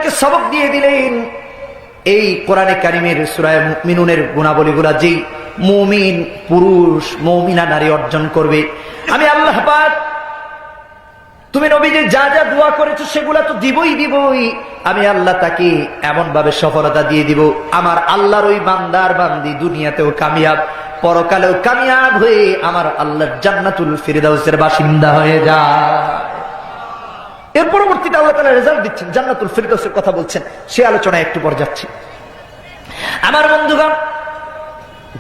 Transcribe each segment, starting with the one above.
আমাদেরকে সবক দিয়ে দিলেন এই কোরআনে কারিমের সূরা মুমিনুনের গুণাবলীগুলা যেই মুমিন পুরুষ মুমিনা নারী অর্জন করবে, আমি আল্লাহ পাক তুমি নবীজি যা যা দোয়া করেছো সেগুলা তো দিবই, আমি আল্লাহ তাকে এমন ভাবে সফলতা দিয়ে দিব, আমার আল্লাহর ওই বান্দার বান্দি দুনিয়াতেও কামিয়াব, পরকালেও কামিয়াব হয়ে আমার আল্লাহর জান্নাতুল ফিরদাউসের বাসিন্দা হয়ে যায়। এর পরবর্তীতে আল্লাহ তাআলা রেজাল্ট দিচ্ছেন, জান্নাতুল ফিরদাউসের কথা বলছেন, সে আলোচনায় একটু পর যাচ্ছি। আমার বন্ধুগণ,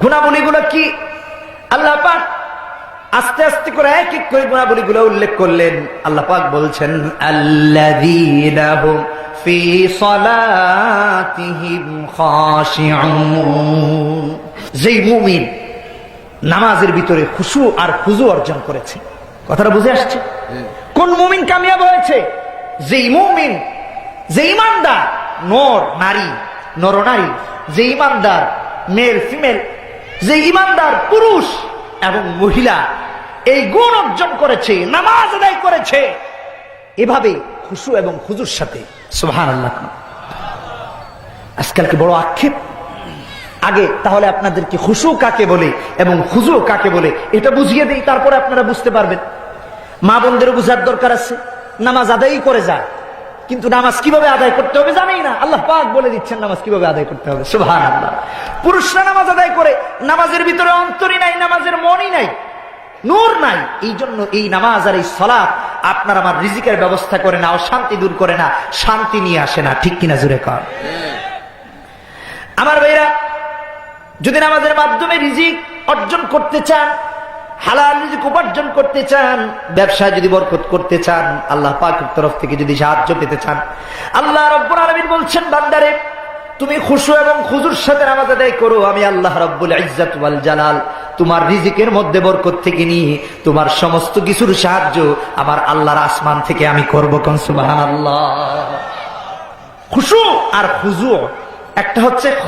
গুণাবলীগুলো কি আল্লাহ পাক আস্তে আস্তে করে এক এক করে গুণাবলীগুলো উল্লেখ করলেন। আল্লাহ পাক বলছেন, আল্লাযীনা হুম ফি সালাতিহিম খাশিউন, যেই মুমিন নামাজের ভিতরে খুশু আর খুজু অর্জন করেছে। কথাটা বুঝে আসছে? কোন মুমিন কামিয়াব হয়েছে? যেই মুমিন, যে ইমানদার নর নারী, যে ইমানদার মেল ফিমেল, যে ইমানদার পুরুষ এবং মহিলা এই গুণ অর্জন করেছে, নামাজ আদায় করেছে এভাবে খুশু এবং খুজুর সাথে। সুবহানাল্লাহ। আজকালকে বড় আক্ষেপ। আগে তাহলে আপনাদেরকে খুশু কাকে বলে এবং খুজু কাকে বলে এটা বুঝিয়ে দেই, তারপরে আপনারা বুঝতে পারবেন। মা বোনদের বুঝার দরকার আছে। নামাজ আদায়ই করে যায়, কিন্তু নামাজ কিভাবে আদায় করতে হবে জানেই না। আল্লাহ পাক বলে দিচ্ছেন নামাজ কিভাবে আদায় করতে হবে। সুবহানাল্লাহ। পুরুষরা নামাজ আদায় করে, নামাজের ভিতরে অন্তরই নাই, নামাজের মনই নাই, নূর নাই। এই জন্য এই নামাজ আর এই সালাত আপনার আমার রিজিকের ব্যবস্থা করে না, অশান্তি দূর করে না, শান্তি নিয়ে আসে না। ঠিক কিনা জোরে কর। আমার ভাইরা, যদি নামাজের মাধ্যমে রিজিক অর্জন করতে চান, হালাল রিজিক উপার্জন করতে চান, ব্যবসায় যদি বরকত করতে চান, আল্লাহ পাকের তরফ থেকে যদি সাহায্য পেতে চান, আল্লাহ রাব্বুল আলামিন বলছেন, বান্দারে তুমি খুশু এবং খুজুর সাথে নামাজ আদায় করো, আমি আল্লাহ রাব্বুল ইজ্জত ওয়াল জালাল তোমার রিজিকের মধ্যে বরকত থেকে নিয়ে তোমার সমস্ত কিছুর সাহায্য আমার আল্লাহর আসমান থেকে আমি করব। কোন সুবহানাল্লাহ। খুশু আর খুজু একটা হচ্ছে খ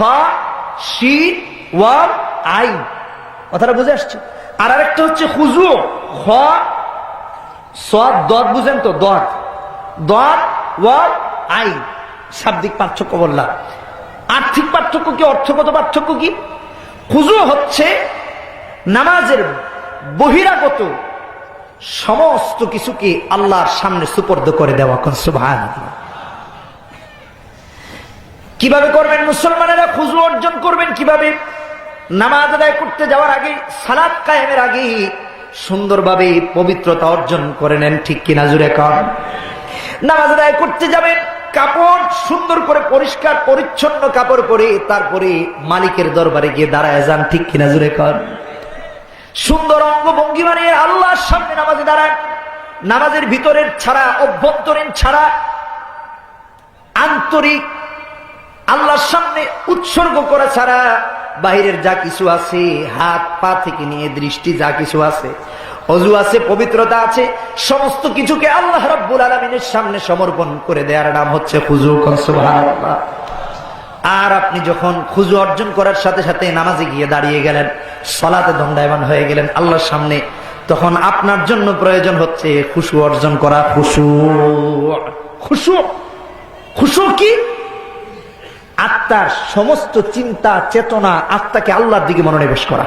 শিন ওয়াও আইন, কথাটা বুঝে আসছে। আর আরেকটা হচ্ছে খুজু, খ সদ দদ, বুঝেন তো? দদ ওয়াও আইন। শাব্দিক পার্থক্য বললাম। আর্থিক পার্থক্য কি, অর্থগত পার্থক্য কি? খুজু হচ্ছে নামাজের বহিরাগত সমস্ত কিছুকে আল্লাহর সামনে সুপর্দ করে দেওয়া। কোন সুবহানাল্লাহ। কিভাবে করবেন মুসলমানেরা খুজু অর্জন করবেন? কিভাবে? নামাজ আদায় করতে যাওয়ার আগে, সালাত কায়েমের আগে সুন্দরভাবে পবিত্রতা অর্জন করে নেন। ঠিক কিনা জুড়ে কর। নামাজ আদায় করতে যাবেন, কাপড় সুন্দর করে পরিষ্কার পরিচ্ছন্ন কাপড় পরে তারপরে মালিকের দরবারে গিয়ে দাঁড়ায় যান। ঠিক কিনা জুড়ে কর। সুন্দর অঙ্গভঙ্গি বানিয়ে আল্লাহর সামনে নামাজে দাঁড়ান। নামাজের ভিতরের ছাড়া, অভ্যন্তরীণ ছাড়া, আন্তরিক আল্লাহর সামনে উৎসর্গ করা ছাড়া বাহিরের যা কিছু আছে, হাত পা থেকে নিয়ে দৃষ্টি যা কিছু আছে, ওযু আছে, পবিত্রতা আছে, সমস্ত কিছুকে আল্লাহ রাব্বুল আলামিনের সামনে সমর্পণ করে দেওয়ার নাম হচ্ছে খুজু। সুবহানাল্লাহ। আর আপনি যখন খুজু অর্জন করার সাথে সাথে নামাজে গিয়ে দাঁড়িয়ে গেলেন, সালাতে দণ্ডায়মান হয়ে গেলেন আল্লাহর সামনে, তখন আপনার জন্য প্রয়োজন হচ্ছে খুশু অর্জন করা। খুশু কি? আত্মার সমস্ত চিন্তা চেতনা, আত্মাকে আল্লাহর দিকে মনোনিবেশ করা।